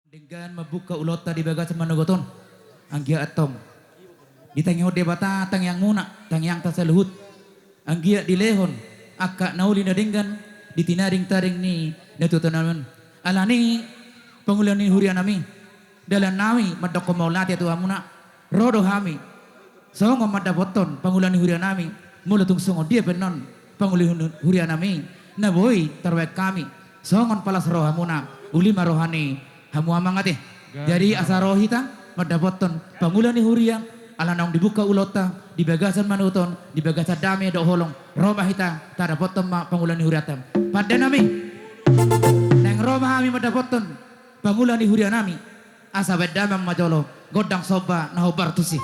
Dengan membuka ulota di bagasan manogoton anggia atong ditangyo debata tang yang muna tang yang tasaluhut anggia di lehon akka nauli na denggan ditinaring taring ni natutunaman alani pangulan ni hurian nami dalan nami madako maulati atu amuna rodo hami songo madaboton pangulan ni hurian nami mulutung songo dia benon pangulan hurian nami na boy tarwek kami songon palas rohamuna ulima rohani hamu amangate jadi asa rohita madaboton pangulan ni hurian alanong dibuka ulota di bagasan manuton di bagasan dame do holong roma hita tada potom pangulan ni huriatam pada nami neng roma kami madaboton pangulan ni hurian nami asa bedamang majolo godang soba nahobar tusi.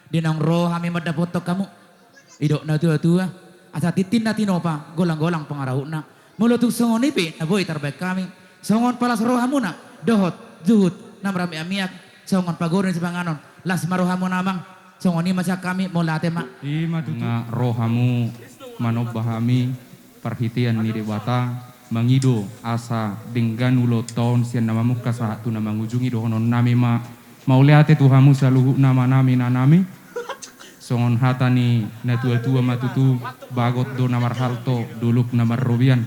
Dinang roh kami madabotok kamu idok na tua-tua asa titin na tinopa golang-golang pangarahuna mulutung songon ipi na boy terbaik kami songon palas roh hamuna dohot zuhut namrami amiak songon pagorin si panganon las maroh hamu namang songon ni masak kami molate mak nga rohamu manobahami perhitian ni dewata mangido asa dengan ulo tahun sian namamu kasatu nama ngujungi dohonon nami ma mauleate tuhamu saluhu nama nami nanami songon hatani na tua-tua matutu bagot do namar halto duluk namar robian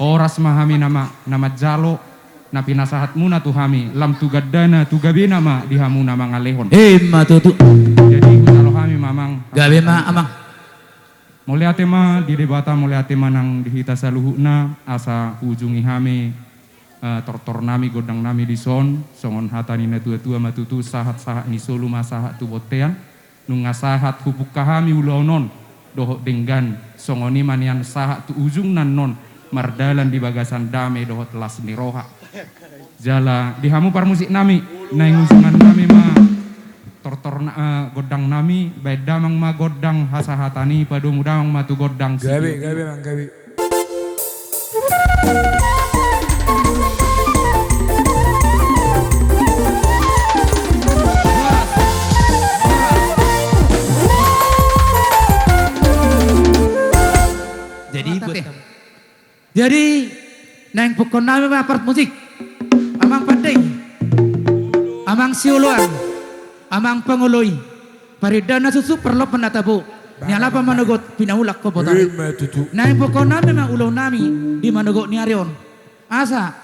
oras mahami nama jalo na pinasahatmu na tuhami lam tugadana tugabina ma dihamu nama ngalehon matutu jadi kusalo kami mamang gabe ma amang muliate ma di debata muliate manang dihita saluhuna asa ujungi hami tortor nami godang nami di son songon hatani na tua-tua matutu sahat-sahat ni solu masahat tu botean nunga sahat hubuk kahami ulonon dohok denggan songoni manian sahat tu ujung nan non mardalan di bagasan dame dohot las ni roha jala dihamu par musik nami naing usungan nami ma tortor godang nami baik damang ma godang hasahatani padu mudamang matu godang gabe mang gabe jadi neng pukon nami part musik amang pandai amang siuluan amang panguloy paridana susu perlo penatabu nyala pa manogot pinaulak ko potari neng pukon nami mang ulo nami di manogot ni arion asa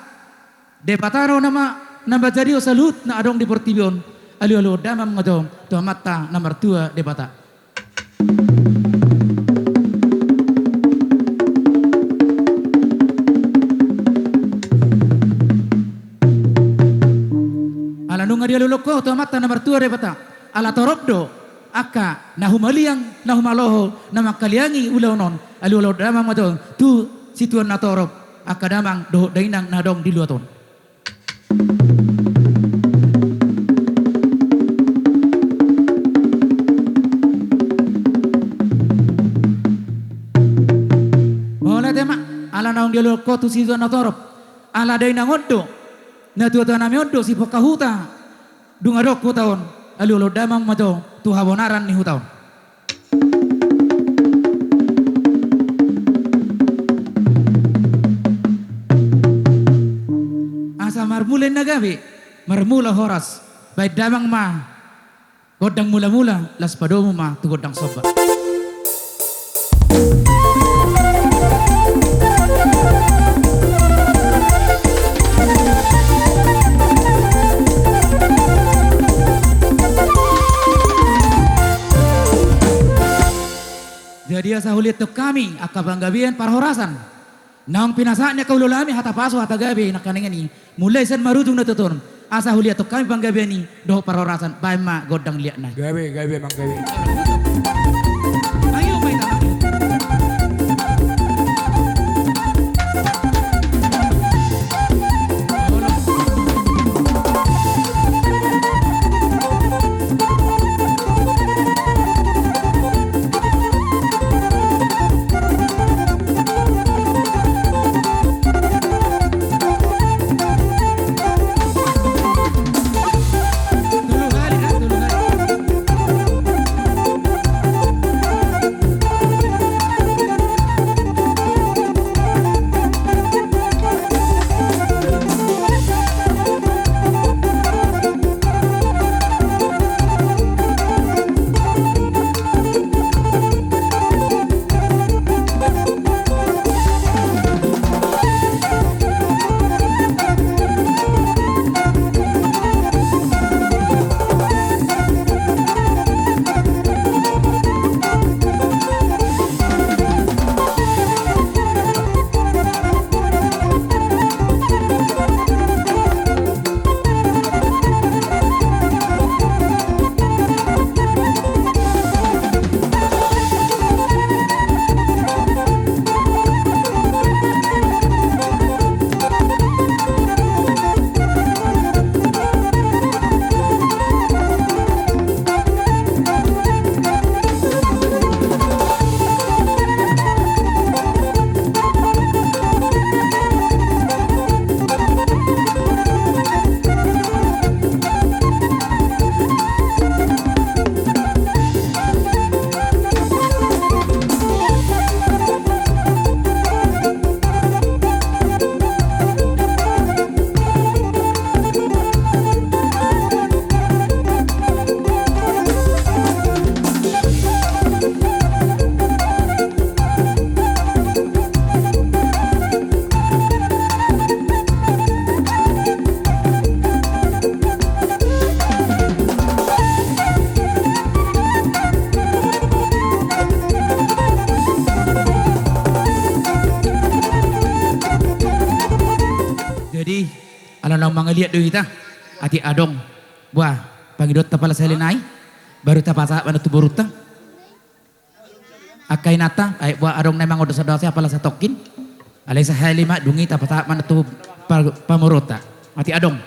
depataro nama namba jadi salut na adong di portibion alu damam ngadom to mata nomor 2 depata dia luloko to mata nomor 2 re bata ala torobdo aka nahumaliang nahumaloho nama kaliangi ulonon alulo damang mato tu situan na torob aka damang do dainang nadong di luaton. Boleh tema ala naung dia luloko tu situan na torob ala dainang odo na tu tanami odo si pokahuta dungadok ku tahun alulo damang mato tu habonaran ni hutaon. Asa marmulen nagabi marmula horas baik damang ma godang mula-mula las padomu ma tu godang sobat. Jadi asa hulit tu kami akabanggabian parhorasan. Naong pinasanya kaululami hata paso hata gabi nakaningan ni mulai sen marujung na tutun. Asa hulit tu kami panggabian ni doh parhorasan bae ma godang liat na. Gawe mang gawe. Ayo mai tanang. Alam mga liat do kita ati adong buah pangidot tapala selinai baru tapasa pada tu borutang akai nata ay buah adong nemang odo sadose apala sa tokin alay sa halima dungi tapasa mana tu pamorota ati adong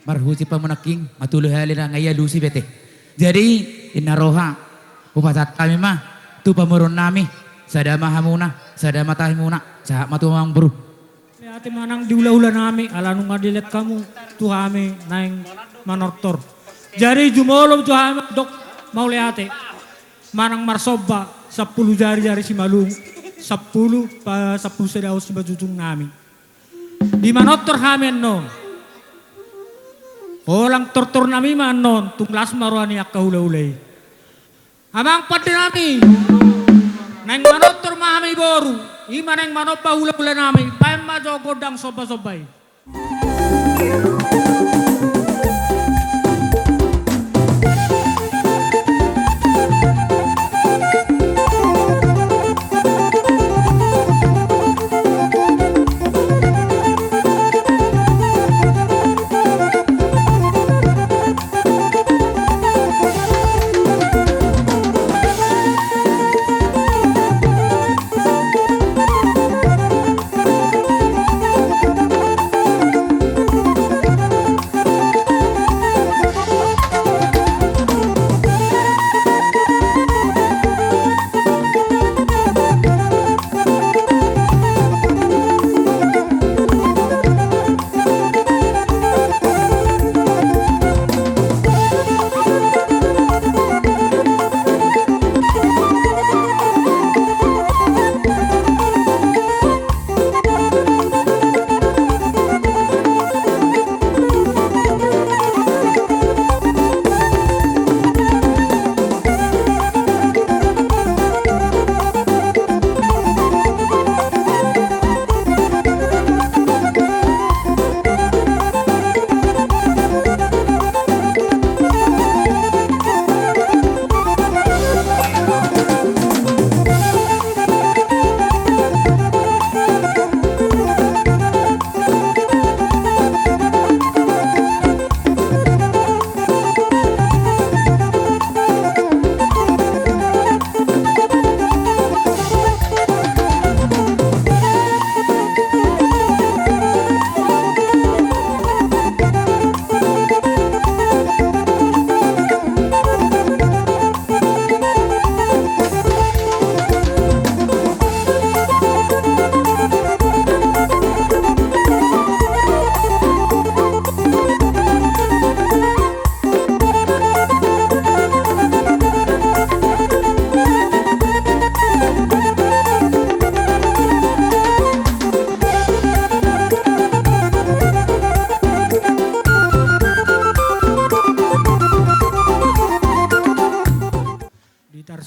marhusi pamunaking matuluh halina ngaya lusi bete. Jadi inaroha upasat kami mah tu pamurun nami sadama hamuna sadama tahimuna sahak matumang bro. Ate manang diula-ula nami alanung ngadilet kamu tu kami naing manortor. Jadi jumolo tu kami dok mau ate manang marsoba 10 jari-jari si malung 10 sedaw si bajujung nami. Di manortor kami non. Orang tortor nami man non tunglas maruani ak kahula-ulay. Amang pati nami. Nang manotor mami boru. Ima nang manopa hula-hula nami. Payam majo godang soba-sobay.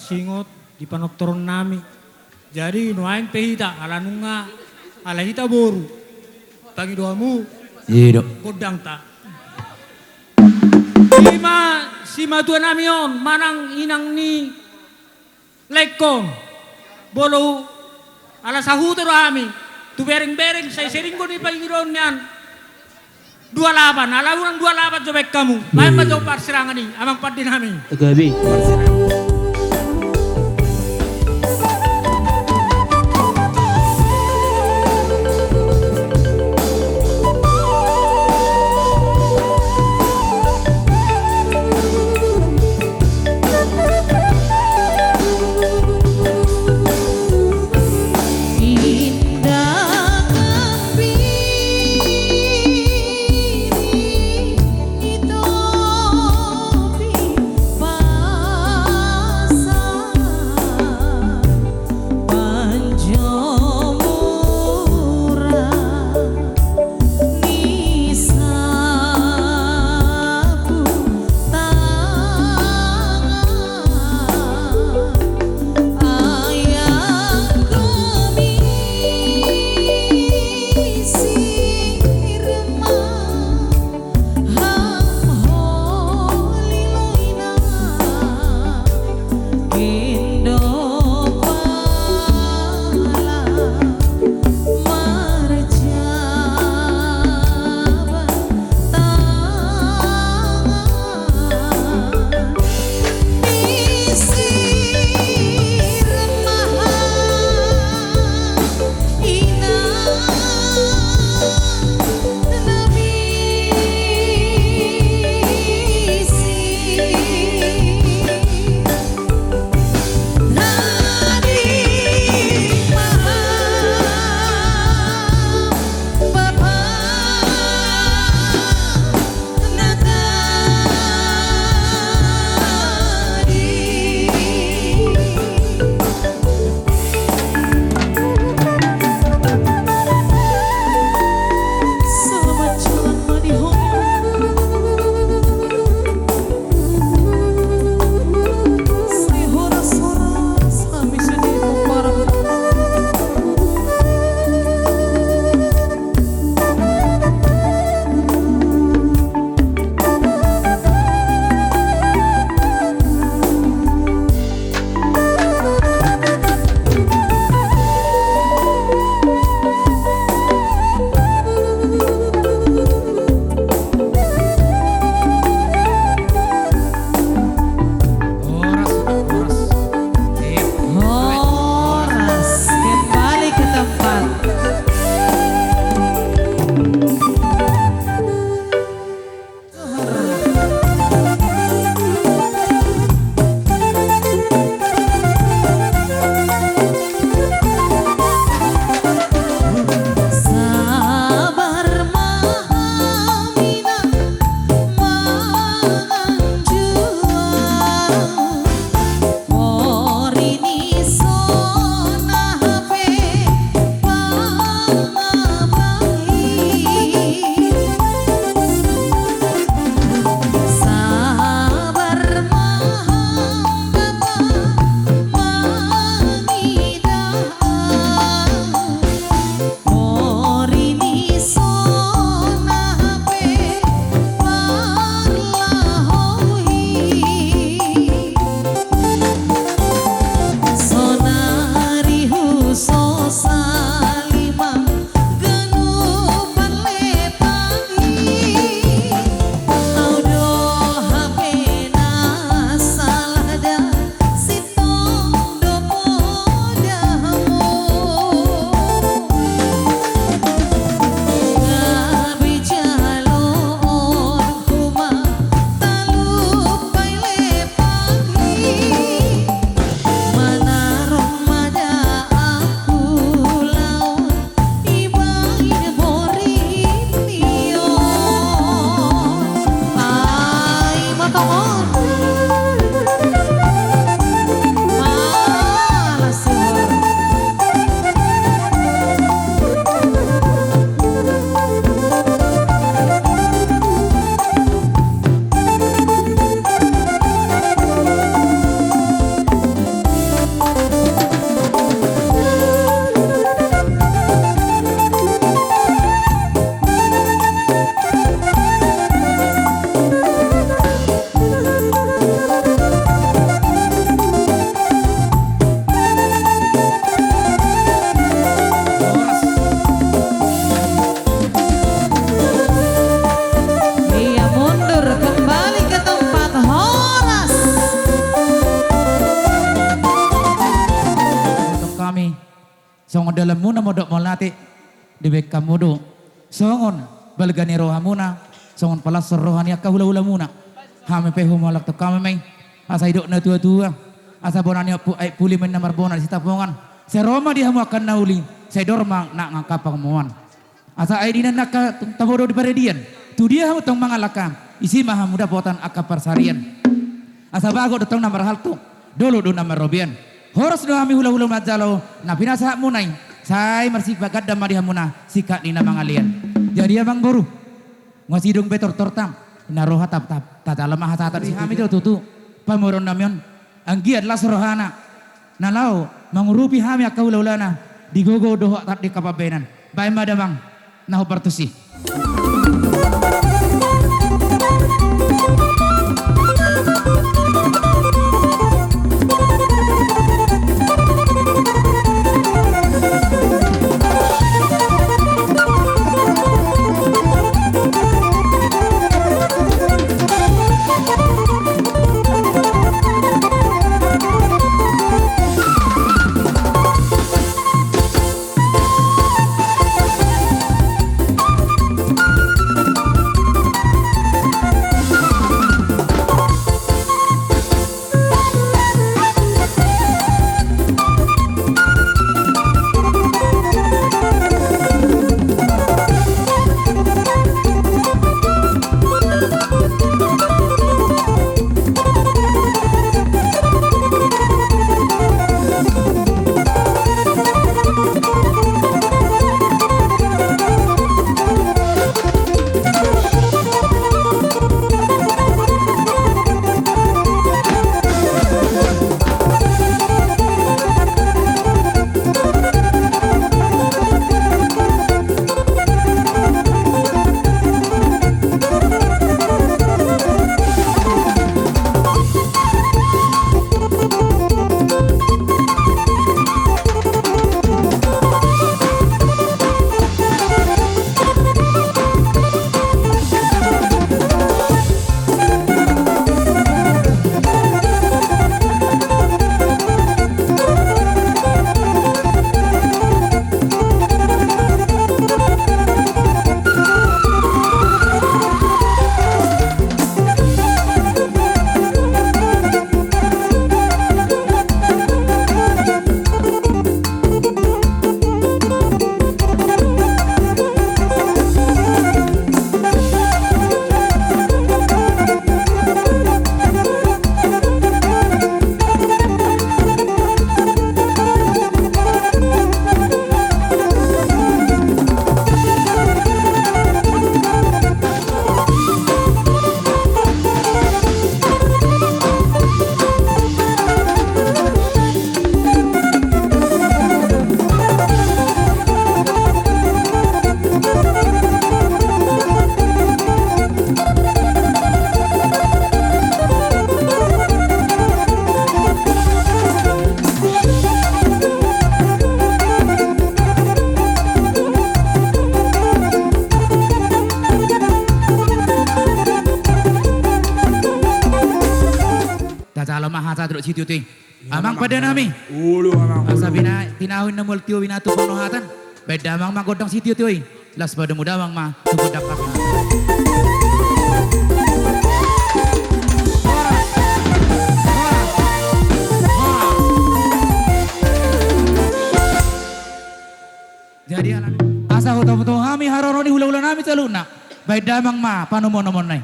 Singot di panoktoron nami. Jadi nuain pehita alanunga alahita boru. Tangi doamu. Iya dok. Godang ta. Sima tuan nami on manang inang ni lekong. Bolo ala sahuto rami. Tu bereng-bereng saya sering ko ni pangiron niyan. 28 alawang 28 jobek kamu. Main majau parsirangan ni amang padi nami. Gabi. Itu dalam muna modok molati di bekam modo songon balgani rohamuna songon palas rohani akka hula-hula muna hame pe humalak to kami mai asa idok na tua-tua asa bonani ai puli men namar bonan sita pongan se Roma dia mu akan nauli se dormang nak ngakapang muan asa ai dinan nak tabodo di paredian tu dia mu tong mangalaka isi maha muda potan akka parsarian asa bago datang namar haltu dolo do namar robian horos do ami hula-hula majalo na pinasa munai sai marsik bagat damma dia muna sikat ni namang alian jadi abang boru ngasidong betor tortam naroha tap tata lemah tata di kami tutu pamoron namion anggiat las rohana nalau mangurupi hami akaulaulana digogo doho tak di kapabenan bae madamang nahu partusi situ ting. Amang pada nami. Ulu amang. Asa bina tinahun na multio binatu panohatan. Beda amang magodang situ tuy. Las pada muda amang ma tunggu dapat. Jadi anak asa hoto-hoto kami haroroni hula-hula nami teluna. Baik damang ma panomon-nomon nai.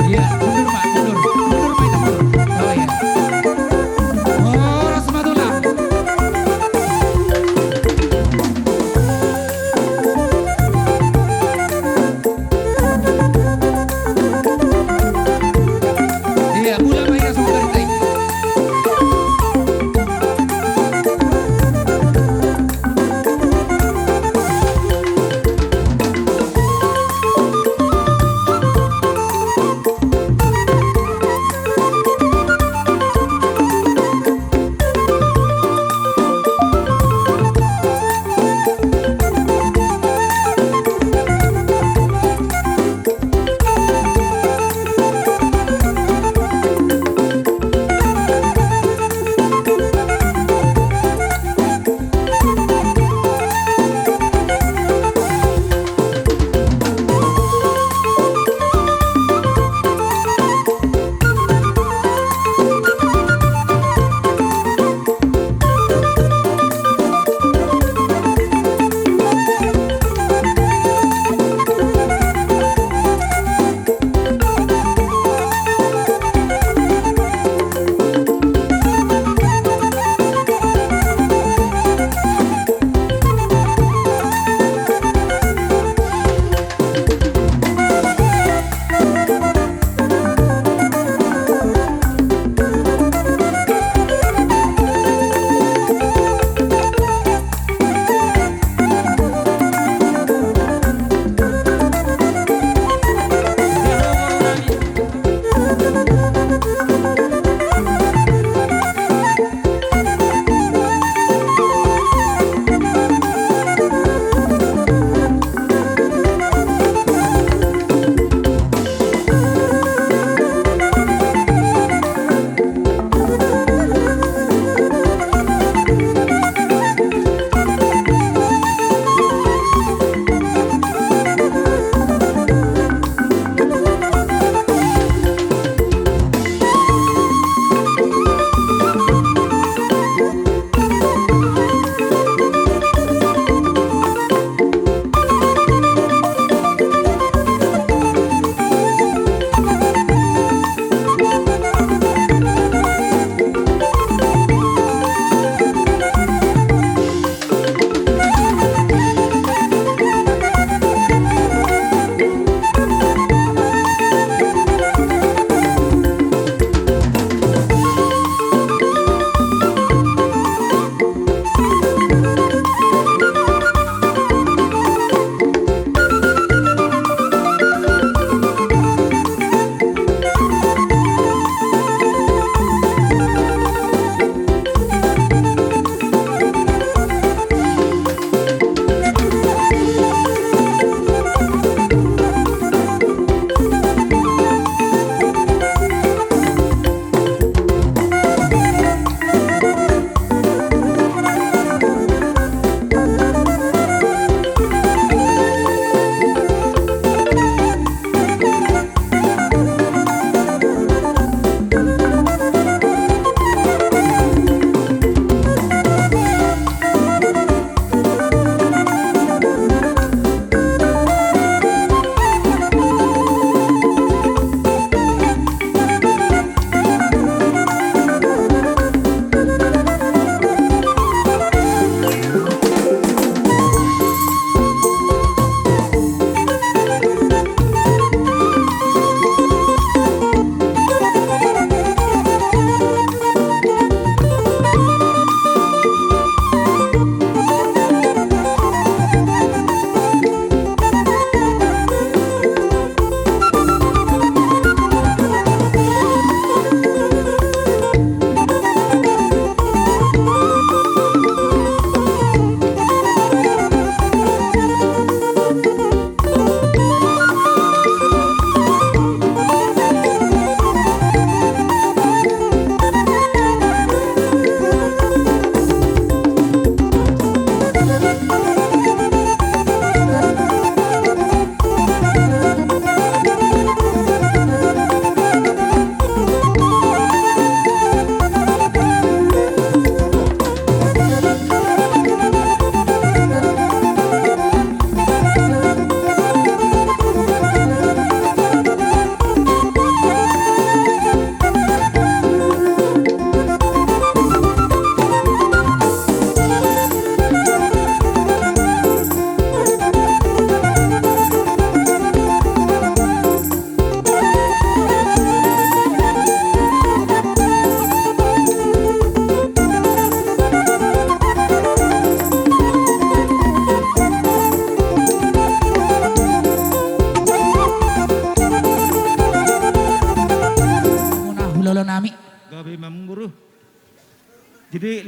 Iya, mundur Pak, mundur. Mundur Pak itu mundur. Oh iya. Oh, Rasmatullah. Iya, bulan Pak ya semua dari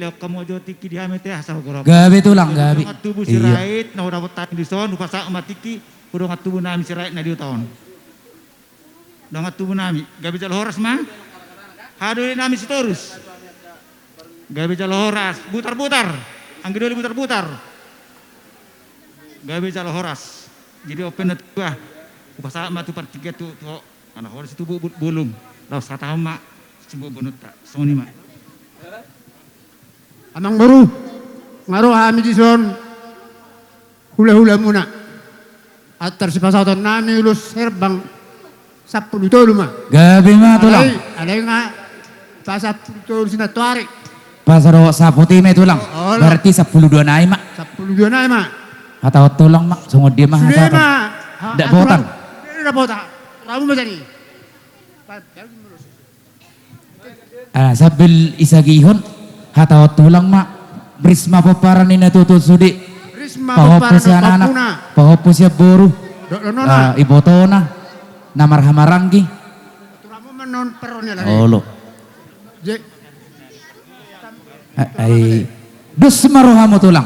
jawab kamu aja tiki di hame teh asal gorong. Gabi tulang gabi. Tubuh Iya. sirait na udah botak di son upasa matiki udah tubuh nami sirait na di tahun. Udah tubuh nami gabi jalo horas mah. Haduli nami sitorus. Gabi jalo horas butar-butar. Anggi dulu butar-butar. Gabi jalo horas. Jadi open na tuah. Upasa matu partiga tu anak horas itu bulung. Lalu satama sembuh bunut tak. Soni mak. Amang baru ngaruh kami di son hula-hula muna atar si pasautan nami ulus herbang 10 tolu mah Gabi mah tulang. ada nga pas 10 tolu sinatuari Pasaro saputi me tulang. Olah. Berarti 10 naik mak. 10 dua na mah Atau tulang mak. Sungguh dia mah. sudah hata. mah Dak botan. tidak botan kamu macam ni Sabil isagihon. Atau tulang mak. Brisma paparan ini tutut sudi. Risma Pahopos ya papuna anak. Pahopos ya boru. nona Ibotona. Namar hamarangi. kamu menon peronnya lagi Olo. Jek Ay. Dus marohamu tulang.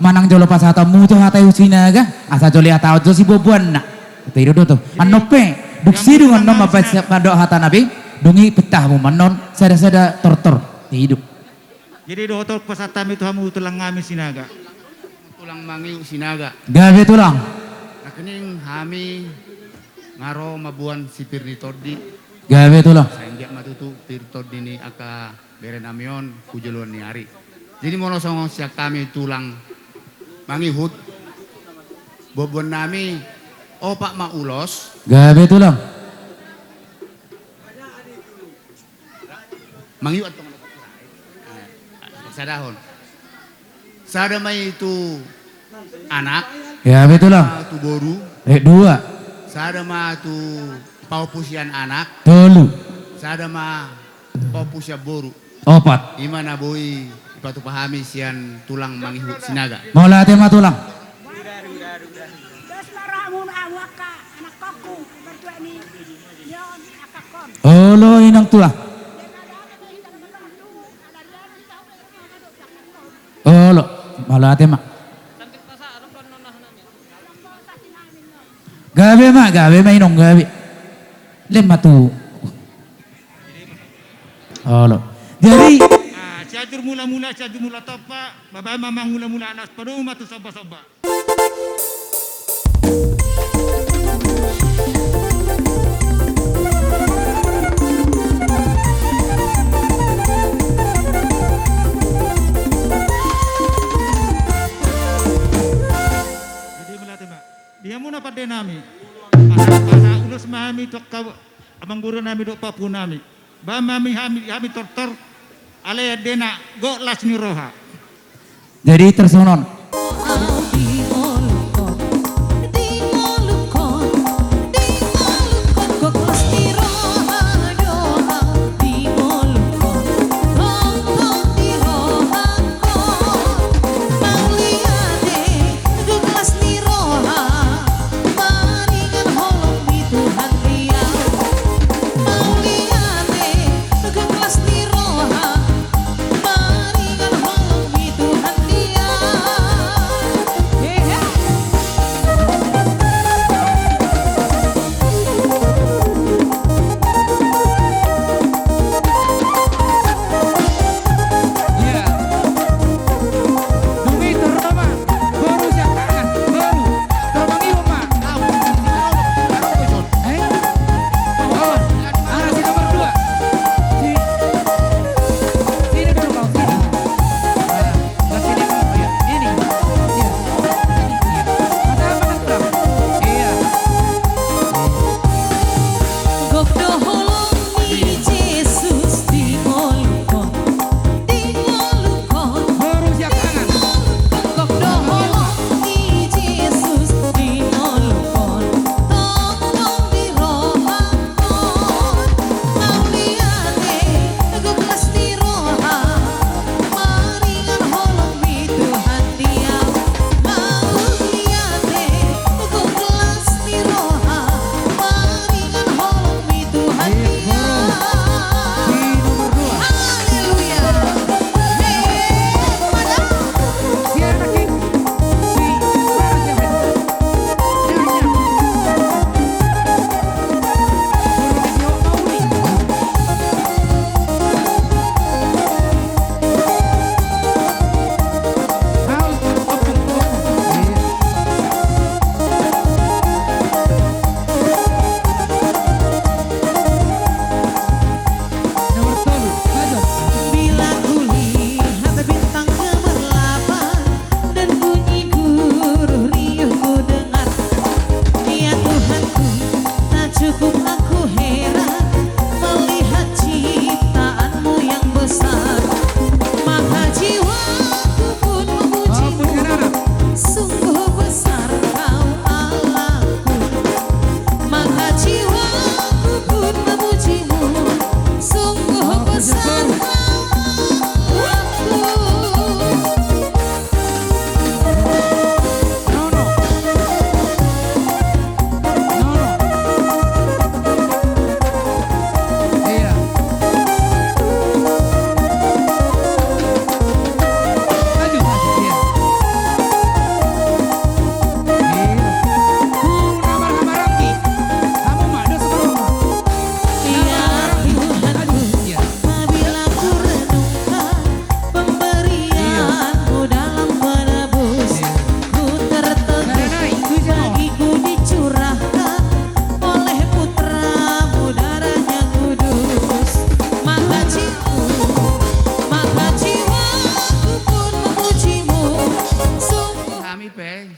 Manang jolo pas hata mutu hata usinaga. Asa joli hata ojo si bobuan na. Tiru do to. Anope. Duksi dengan nama baca pada hata nabi. Dungi petahmu manon. Sada-sada tortor. Hidup. Jadi dokter pasatami itu hamu tulang ngami sinaga. tulang mangi sinaga Gabe tulang. nakening hami ngaro mabuan si Pirni Tordi Gabe tulang. Saindia matutu tirto dini aka berenamion kujuluan ni hari. Jadi mono songo siak kami tulang mangihut bobon nami opak maulos Gabe tulang. mangiwat tong sadahon. Sada may itu anak Gabe tulang. tu boru Dua. sada ma tu paupusian anak Tolu. sada ma paupusia boru. Opat. Imana boy ipatu pahami sian tulang mangihut sinaga. Mau latih mah tulang. Terus laramun awaka anak koku berdua ni yon akakon. Olo inang tulang. Olo. Mau latih mah. Gabe mah inong gabe. Lemah tu. Olo. Jadi Ciajur mula-mula topa, bapak mamang mula-mula anak separuh matu soba-soba. Jadi melatih mak, dia muna pada nami, anak ulus mahami tok kau, abang guru nami dok papu nami, mami hami tortor, alaya dena go las ni roha. jadi tersonon.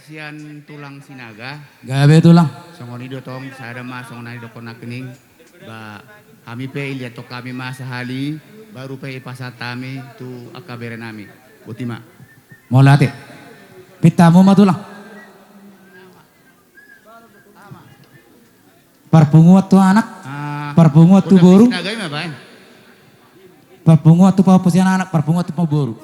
sian tulang sinaga. Gabe tulang. Songon ido tong sada ma songon ido kona kening. Ba kami pe lihat to kami masa hali baru pe pasatami tu akabere nami. Butima. Molate. Pitamu mah tulang. Parpunguat tu anak. Parpunguat tu boru. Sinaga mah bae. Parpunguat tu papusian anak. Parpunguat tu boru.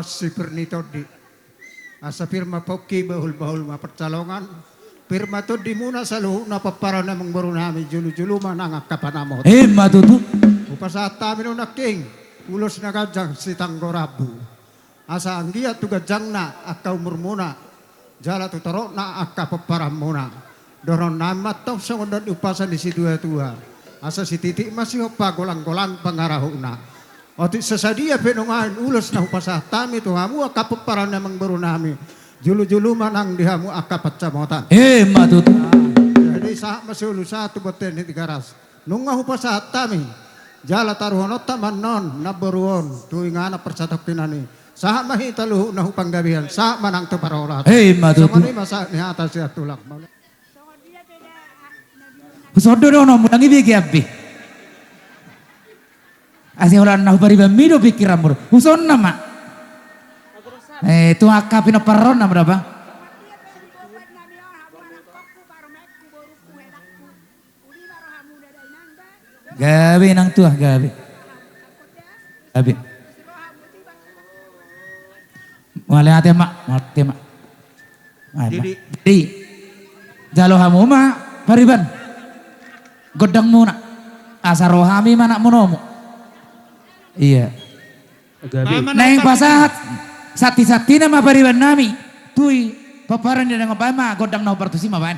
Si Pernitodi asa firma poki bahul-bahul ma percalongan firma to di muna salu na papara na mong baru nami julu-julu manang kapanamot Matutu. upasa tami no naking ulos na gajang si Tanggorabu asa anggia tu gajang na akaw murmuna jala tu taro na akka papara muna doron namat to sa undan upasa di si tua asa si titik masih pagolang-golang pangarahuna. Oti sesadia penungain ulos na upasah tami tu hamu akapaparan namang baru nami julu-julu manang dihamu akapat camotan. Matutu. Jadi sah masulu satu boten di garas. Nunga upasah tami jala taruhon taman non nabaruon tuingana persatok tinani. Sah mahita luhu na upanggabihan sah manang tu parorat. Matutu. Sama ni masa ni atas ya tulak. Songon dia beda Kusodo no mulangi bigi abbi. Asih ulan nahu bari bamido pikiran mur. Huson nama. Tu akapin peron nama berapa? dia pengen nami orang hamu anak kokku baru mekku boruku hedakku. Uli baru hamu dadai nanda. Gabe nang tuah gabe. Gabe. Suruh hamu tiba. Male ate mak, mate mak. Jadi jalo hamu ma pariban. Godang muna. Asa rohami mana munomu. Iya. Neng pasahat sati-sati nama pariban nami. Tui paparan dia dengan pama godang no partusi maban.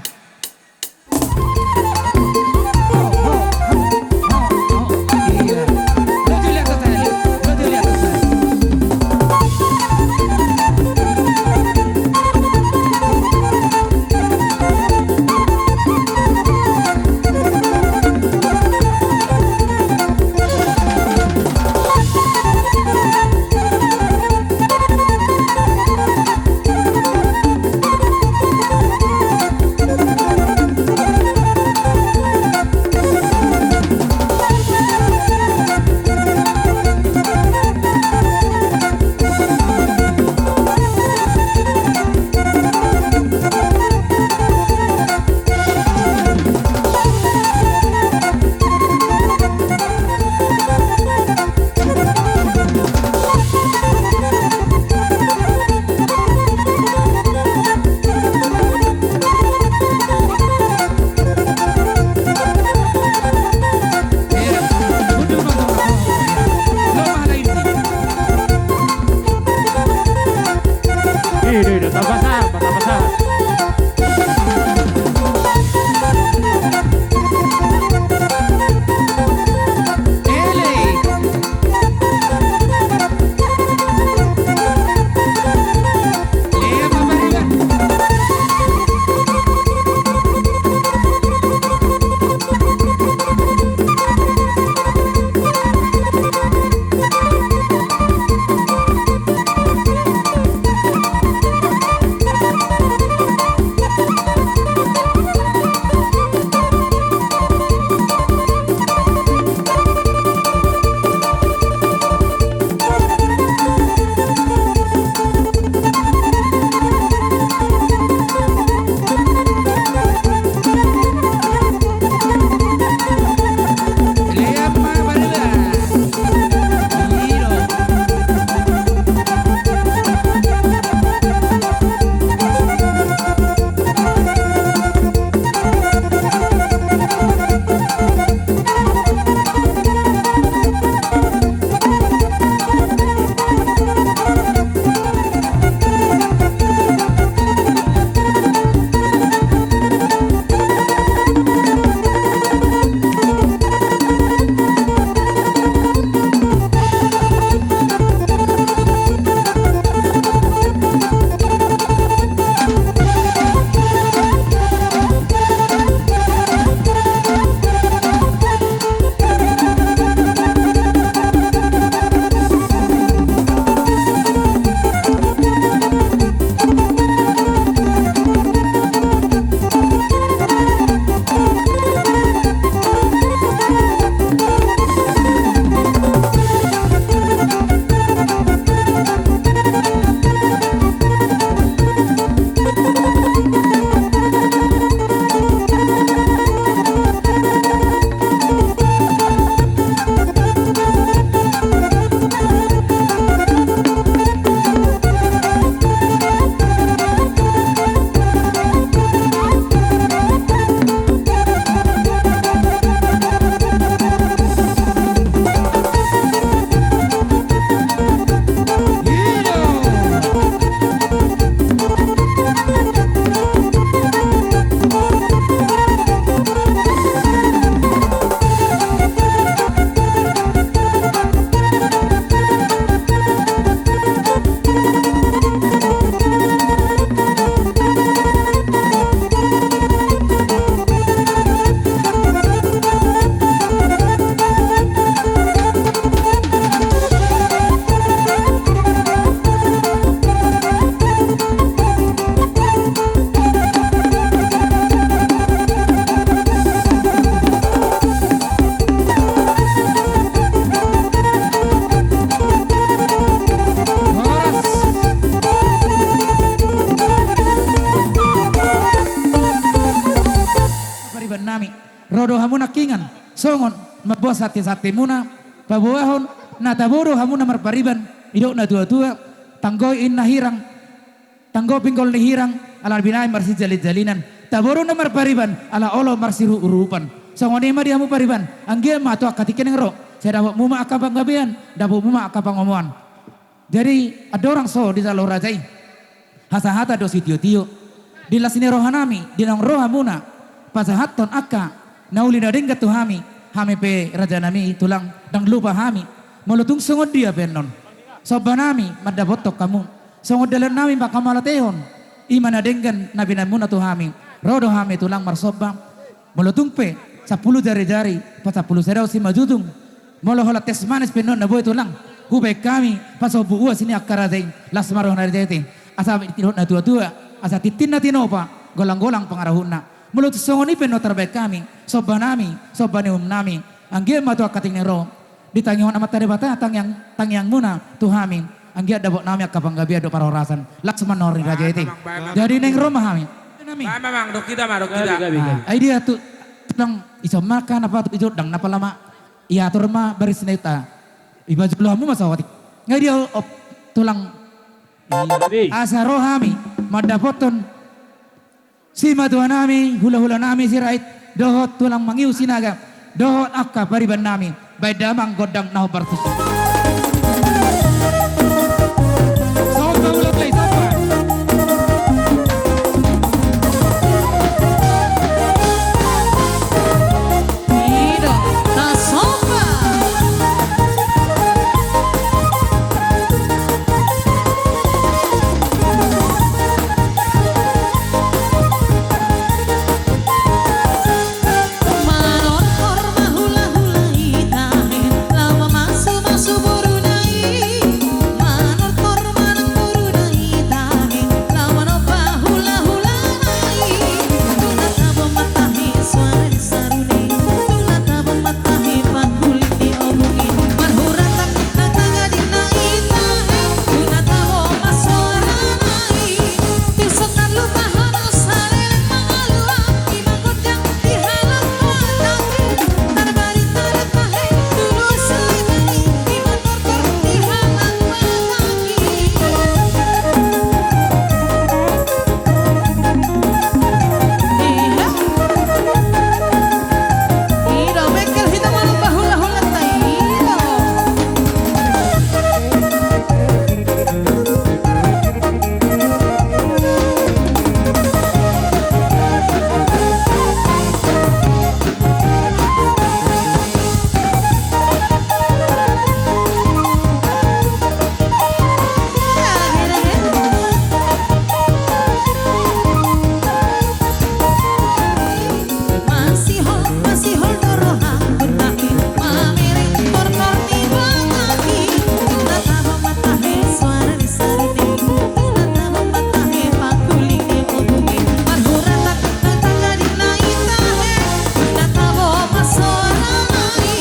songon mabos hati-hati muna pabuahon na taboro hamuna marpariban idok na tua-tua tanggoy in nahirang tanggo pinggol ni hirang ala binay marsi jalit-jalinan taboro na marpariban ala olo marsiru urupan songon ima dia mu pariban angge ma to akatiken ngro saya dapat muma akabang gabean dapat muma akabang omongan jadi ada orang so di dalam rajai hasa-hata do sitio-tio di lasine rohanami di nang rohamuna pasahaton akka nauli na dengga tu hami pe raja nami tulang dang lupa hami molutung sungod dia benon sobanami madabotok kamu sungod dalan nami makamalatehon imana denggan nabi namuna tu hami rodo hami tulang marsoba molutung pe 10 jari-jari pas 10 serau si majudung molo hola tes manis penon na boy tulang hubay kami pasobu uwa sini akarazain las maroh na dete asa tinot na tua-tua asa titin na tinopa golang-golang pangarahuna mulut songoni peno terbaik kami sobanami sobani nami angge matu akating nero ditangihon amat tade bata tangyang muna tuhami angge dabok nami akapanggabia do parorasan laksman nori raja iti jadi neng rumah kami Mamang dok kita mah dok kita. ai dia tu tang iso makan apa tu iso dang napa lama iya tur mah baris neta iba julamu masawati ngai dia tulang asa rohami madapoton si matuan nami hula-hula nami sirait dohot tulang mangiu sinaga dohot akka pariban nami baik damang godang naho partus sopa ulah play sopa Ido ta sopa Manor horma hula-hula itahe lawa masu burunai Manor horma nang burunai itahe lawa nopa hula-hula nai Tula tabo matahe suara disaruni Tula tabo matahe pakulit di omungi Marhuratak natagadina itahe Tula tabo masuara nai Tusokan lupahan usareleng mangaluang Imagodang dihalang mataki Tarbari taratahe dulu seligani Imatortor dihalang mataki Ido bekel hitam malam bahula-hula tayo Masih hol dorohang bentahi mamere tortor di bangaki Tula tabo matahe suara disaruni Tula tabo matahe pakuling di omungi Marhuratak natagadina itahe Tula tabo masuara nai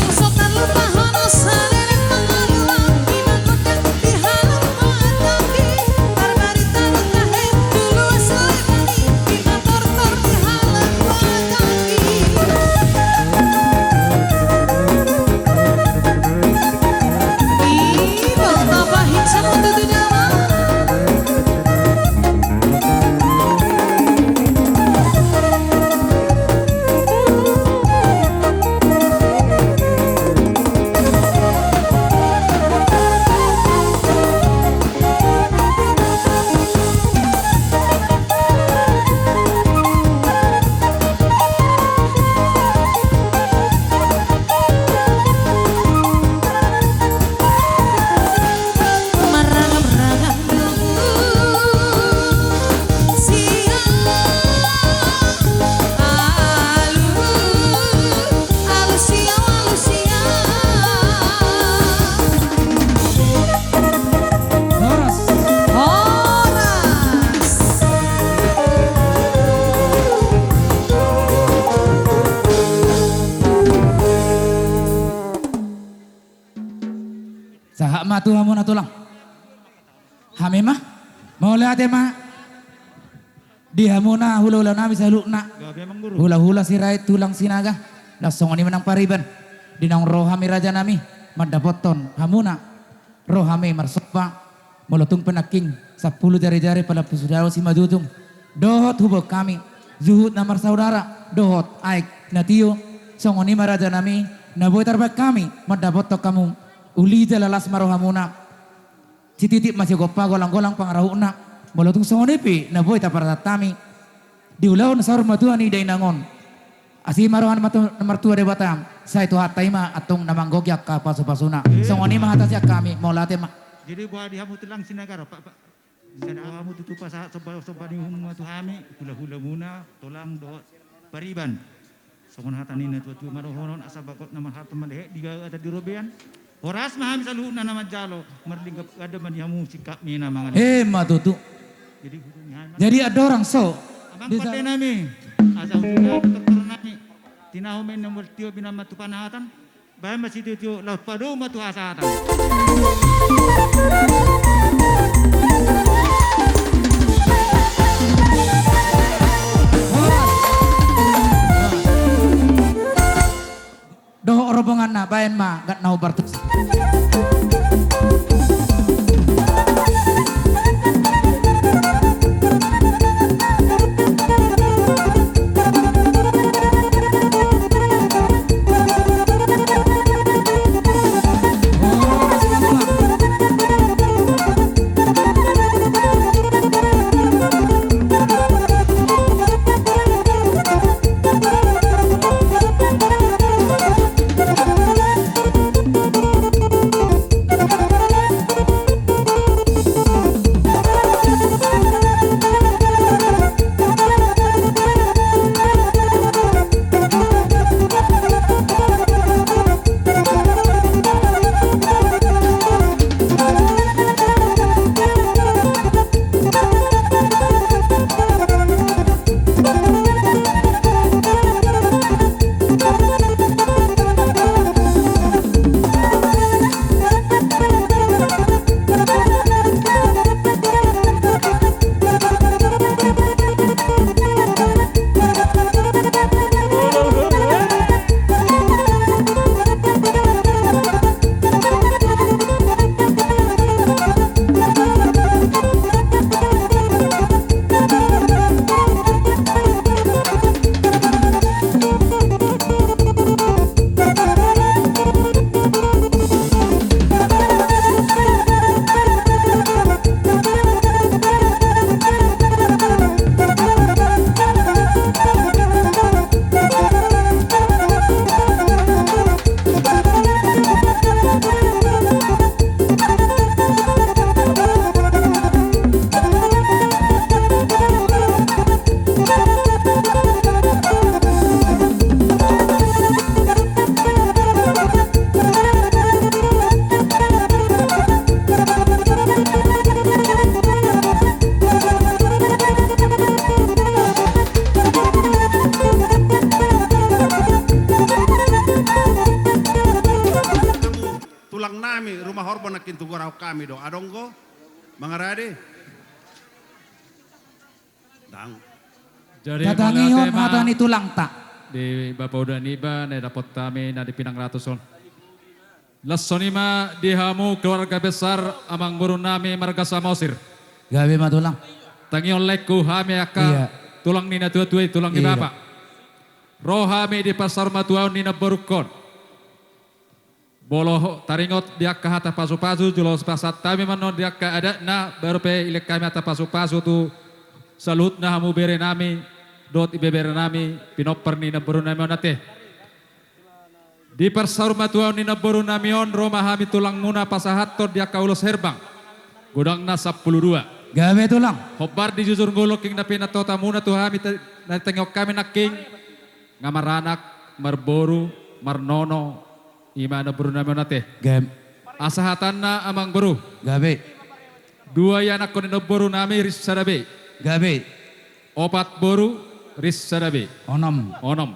Tusokan lupahan usareleng mangaluang Imagodang dihalang mataki Tarbari taratahe dulu seligani Imatortor dihalang mataki Ido tapahin sa mundo dinama Maragam-ragam siang alu siang horas Horas sahak matu hamuna tulang hame mah mau lihat mah di hamuna hula-hula nami salukna Gabi emang guru. hula-hula sirait tulang sinaga Lasongoni menang pariban. Dinang rohami raja nami. Madapoton hamuna. Rohami marsopa. Molotung penaking. 10 jari-jari pada pesudara si majutung. Dohot hubok kami. Zuhud namar saudara. Dohot aik natio. Songoni maraja nami. Naboy tarbak kami. Madapoto kamu. Uli jalalas marohamuna. Cititip masih gopa golang-golang pangarahuna. Molotung songoni pi. Naboy taparatami. Diulaw na saur matuan ni dainangon. Asi marohan martua de batam. Sa itu hataima atong namanggog yak ka pasu-pasuna. Songoni mahatas yak kami maulate ma. Jadi buah dihamu telang sinagara pak. Sana kamu tutup pasal sobat ni humma tu hami hula-hula muna tolang do pariban. Songon hatani na tu marohonon asabakot na mahata malhe diga ada di robean. Horas mahami saluhna na majalo merlinggap ada manihamu sikap mina mangan. Matutu. Jadi ada orang so. Abang pate nami. Asa hukum dokter nami. Tinahumen nomor tio binama tu panahatan. Bahan masih tio laut padu matu asatan. Doh rombongan na bayan ma gat nau bartus. rumah horban nakin tugurau kami do adonggo mangarade dang jadi Dadangihon matani tulang tak di Bapak udah niba na dapat kami na di Pinang Ratuson. Lasonima dihamu keluarga besar amang burun nami marga Samosir. Gawe matulang. Tangion leku hami aka Iya. tulang nina tua-tua tulang di Iya. bapak. Rohami di pasar matuaw nina berukon. Boloh taringot dia ke hata pasu-pasu julos pasat kami manon dia ke ada na baru pe ilek kami hata pasu-pasu tu salut na hamu bere nami dot ibe bere nami pinoper nina burun nami onate. Di persar matuaw nina burun nami on Roma hami tulang muna pasahator dia kaulos herbang. Gudang na 12. Gawe tulang. Hobar di jujur ngolok king na pinatota muna tu hami na tengok kami na king ngamaranak marboru marnono imana buru nami onate. Gawe. Asahatan na amang buru. Gawe. Dua yanak ko nino buru nami ris sarabe. Gawe. Opat buru ris sarabe. Onom. Onom.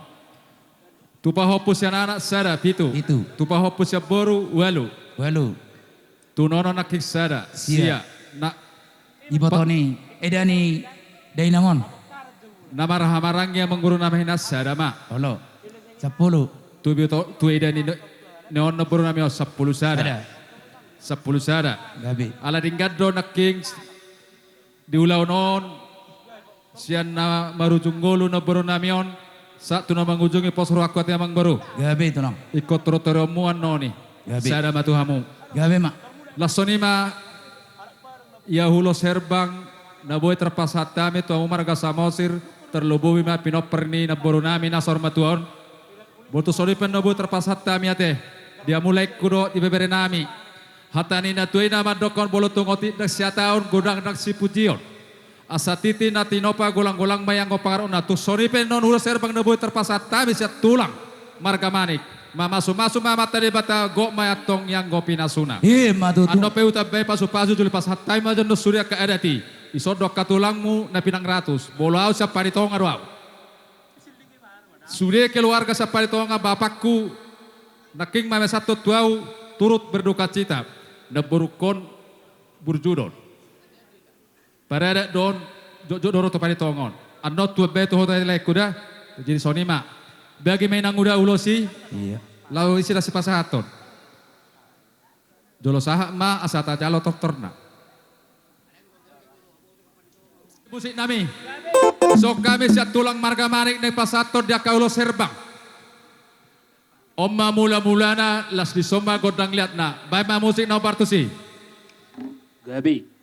Tupa hopus yan anak sada pitu. Itu. Tupa hopus ya boru walu. Walu. Tunono nakik sada sia. Na Ibotoni edani dainangon. namarahamarangnya mengguru nama hinas sada ma. Olo. 10. Tu ida ni neon na buru nami 10 sada. 10 sada. Gabi. Ala dingkat do na kings di ulaw noon siyan na marujunggolo na buru namion sa tu na mangujungi posro akwat yamang baru. Gabi itu nang. Ikot romuan noni. Gabi. Sada matuhamu. Gabi mak. Lasonima ya hulo serbang na boy terpasatami tu umar gasamosir terlubuhi ma pinoperni na buru nami nasor matuon. Boto soripen na boy terpasatami ate. Dia mulai kudo ibebere nami. Hatani na tuay na mandokon bolotungoti na siya taon gudang na si pujion. Asa titi na tinopa gulang-gulang mayang ko pangaron na tu soripen non hulo serbang na boy terpasatami siya tulang marga manik. Mamasu-masu mamata di bata go mayatong yang go pinasuna. Matutu. Ano pe utabay pasu-pasu juli pas hatay majan no surya ka adati. Isodok katulangmu na pinang ratus. Bolaw sa paritong araw. Surya keluarga sa paritong nga bapakku. Naking mamesat tuaw turut berduka cita. Na burukon burjudon. Parada don jodoro to paritongon. Ano tu beto hotel kuda. Jadi sonima. Bagi may nanguda ulosi. Iya. Lalu isi si pasahaton. Jolo saha ma asata jalo doktorna. Musik nami. So kami siya tulang marga manik ng pasahaton dia kaulo serbang. Omma mula-mula na las di soma godang liat na. Bay ma musik na partusi. Gabi.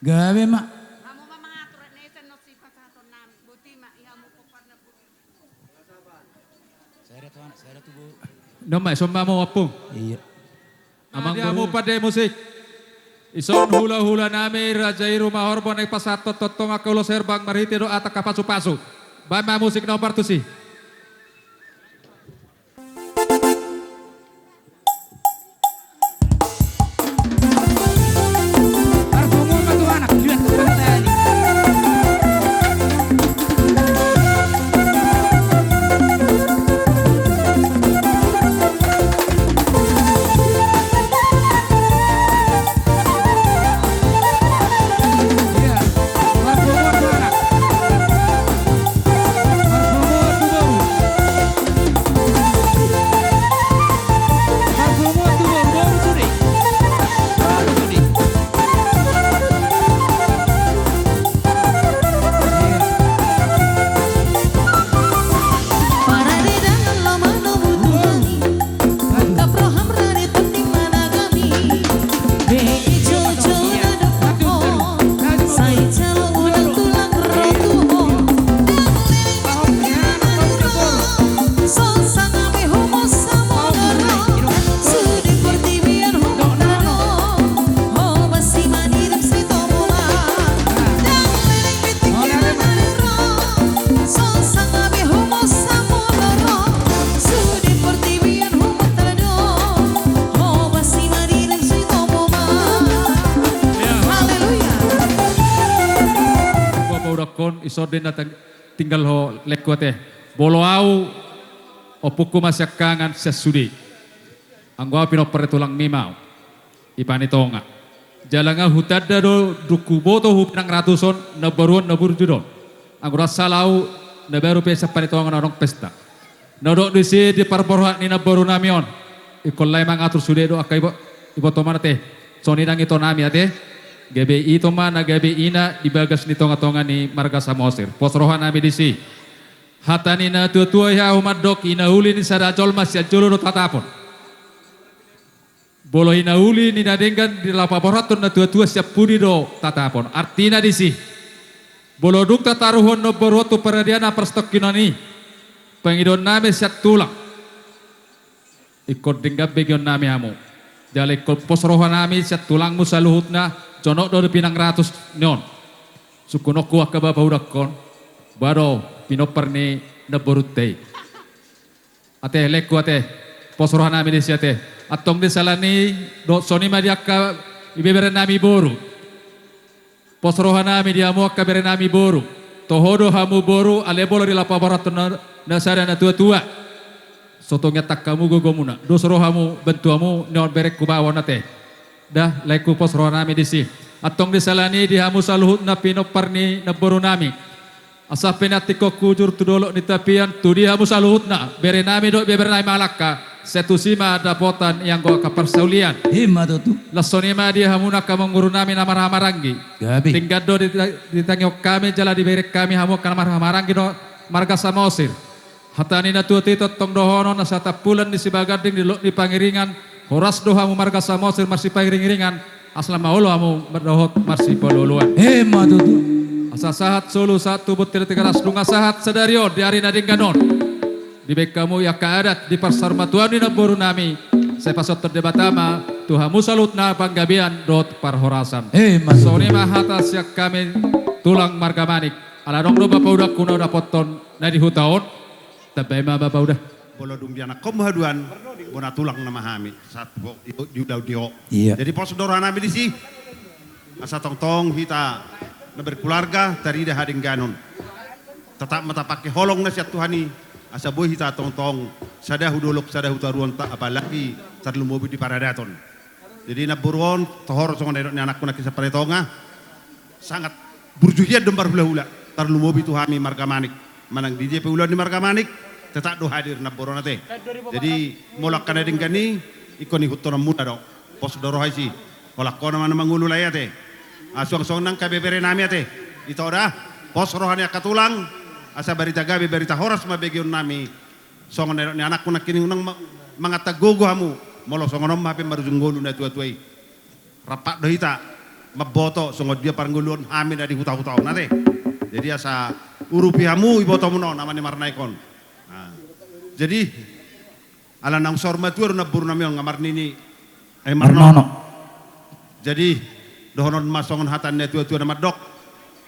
Gawe mak. Kamu mah mengatur nesen no si pasaton nami. Buti mak ihamu koparna buti. Saya tu bu. Nomai somba mo apung. Iya. Amang dia mo pada musik. Ison hula-hula nami rajai rumah horbon ek pasatot totong akaulo serbang mariti do atak kapasu-pasu. Bama musik no partusi. Arpungun batu anak. sodin na tinggal ho lekwate. Bolo au opuku masyakangan sesudi. Anggo pinopper tulang mimau. Ipanitonga. Jalanga hutadda do dukuboto hupnang ratuson na baruan na burjudon. Anggo rasalau na baru pesa panitonga na orang pesta. Nodok disi di parborhat ni na baru namion. Ikollay mangatur sude do akai ibo tomana teh. Soni nang ito nami ate. GBI toma na GBI na dibagas ni tonga-tonga ni Marga Samosir. Posrohan nami disi. Hatani na tua-tua ya umadok inauli ni sadajol mas ya jolo do tatapon. Bolo inauli ni nadenggan di lapaboraton na tua-tua siap pudi do tatapon. Artina disi. Bolo duk tataruhon no borotu peradiana perstok kinoni. Pengidon nami siap tulang. Ikut denggap bagian nami hamu. Jale ikut posrohan nami siap tulang musaluhut na conok do pinang ratus nyon. Sukunoku akaba baudakon. Bado pinoper ni naborutei. Ate leku ate posrohan nami disi ate. Atong di salani do soni madiaka ibebere nami boru. Posrohan nami diamu akabere nami boru. Tohodo hamu boru alebolo di lapaboraton na sada na tua-tua. Sotongnya tak kamu gogomuna. Dosro hamu bentuamu nyon berek kubawa nate. Dah leku posrohan nami disi. Atong di salani dihamu saluhut na pinoparni na boru nami. Asa penatiko kujur tudolok ni tapian tu dihamu saluhut na bere nami do bebere nami malaka. Setusima dapotan yang go kapersaulian. Hima tutu. Lasonima dia hamuna kamanguru nami nama ramarangi. Gabi. Tinggal do ditangyo kami jala di berek kami hamu kana ramarangi do Marga Samosir. Hatani na tuati tong dohono na sata pulan di sibagading di pangiringan. Horas do hamu Marga Samosir masih pangiringan. Aslam maulo hamu berdohot masih pololuan. Hima tutu. Asa sahat solo satu butir tiga ras dunga sahat sadario di hari nadingganon. Di baik kamu ya keadat di pasar matuan di naboru nami. Saya pasot terdebatama Tuhamu salut na panggabian dot parhorasan. Soni mahatas yak kami tulang marga manik. Ala dong do bapak udah kuno udah poton na di hutaon. Tapi ma bapak udah. Bolo dumbiana komhaduan bona tulang nama hami sat di udah dio. Iya. Jadi posodora nami di si. Asa tong kita na berkeluarga dari dah hading ganon. Tetap mata pakai holong na siat Tuhani. Asa boy hita tong sada hudolok sada hutaruan tak apalagi sarlu mobil di paradaton. Jadi na buruan tohor songon ni anakku nak kisah paretonga sangat burjuhiat dembar hula-hula tarlu mobil tu hami Marga Manik manang DJ ulan di Marga Manik tetap do hadir na buruan ate. Jadi molak kana dingkani ikon ni hutoran muda do pos doro haisi molak kona mana mangulu layate asuang-suang nang kabebere nami ate itu dah pos rohani akatulang asa barita gabi barita horas mabegion nami songon ni anakku nak kini unang mangatagogo hamu molo songonom mape marujunggolu na tua-tuai rapak dohita maboto songon dia parngguluan amin adi huta-hutao nate jadi asa urupi hamu iboto muno namanya marnaikon nah, jadi ala nang sorma tuar na buru nami ngamar nini marnono jadi dohonon masongon hatan na tua-tua nama dok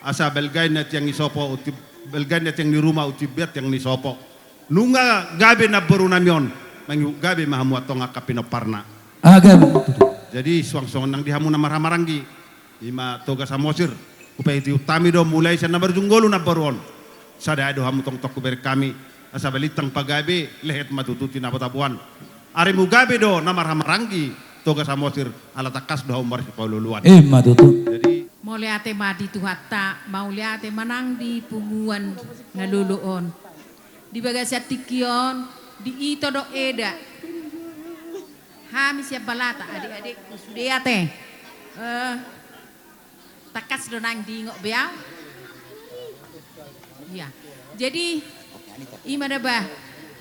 asa belgai na tiang isopo utip belganet yang di rumah utibet yang di sopo nunga gabe na baru namion mangu gabe mahamu atong akapinoparna Agam. jadi suang-suang nang dihamu na marhamaranggi ima toga Samosir upay ti utami do mulai sa na barjunggolo na baruon sada do hamu tong tok ber kami asa balitang pagabe lehet matututi na batabuan ari mu gabe do na marhamaranggi toga Samosir ala takas do umar si paululuan Matutu. jadi Mauliate madi tuhata, mauliate manang di punguan naluluon. Di bagasya tikion, di ito do eda. Hami siya balata, adik-adik usudiyate. Takas do nang di ngok beaw. Ya, jadi imada ba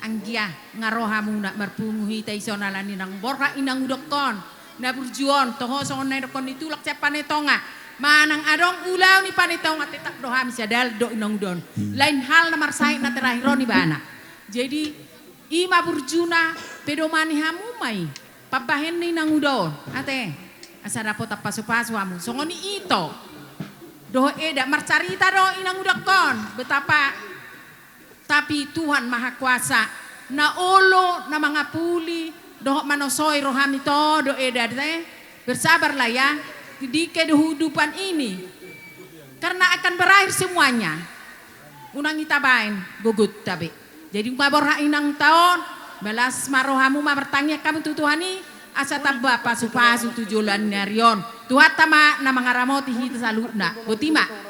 anggia ngaroha muna marpunguhi taisonalani nang borka inang udokon. Na burjuon toho songon na dokon itulak siya panetonga. Manang adong ulaw ni panitong at itak doham siya dahil do inong don. Lain hal na marsay na terahiro ni bana. Jadi ima burjuna pedomani hamumay. Pabahin ni nang udon. Ate, asa dapat pasu-pasu hamu. So ngoni ito. Doh eda marcarita do inang udakon. Betapa tapi Tuhan Maha Kuasa na olo na mga puli doh manosoy roham ito do eda te. Bersabarlah ya. Di kehidupan ini karena akan berakhir semuanya unang itabain gugut tabi. Jadi mabor inang taon balas marohamu bertanya kamu tutuhani asa tabba pasu-pasu tujulan narion. Tuhat tama na mga ramoti hita sa luna. Butima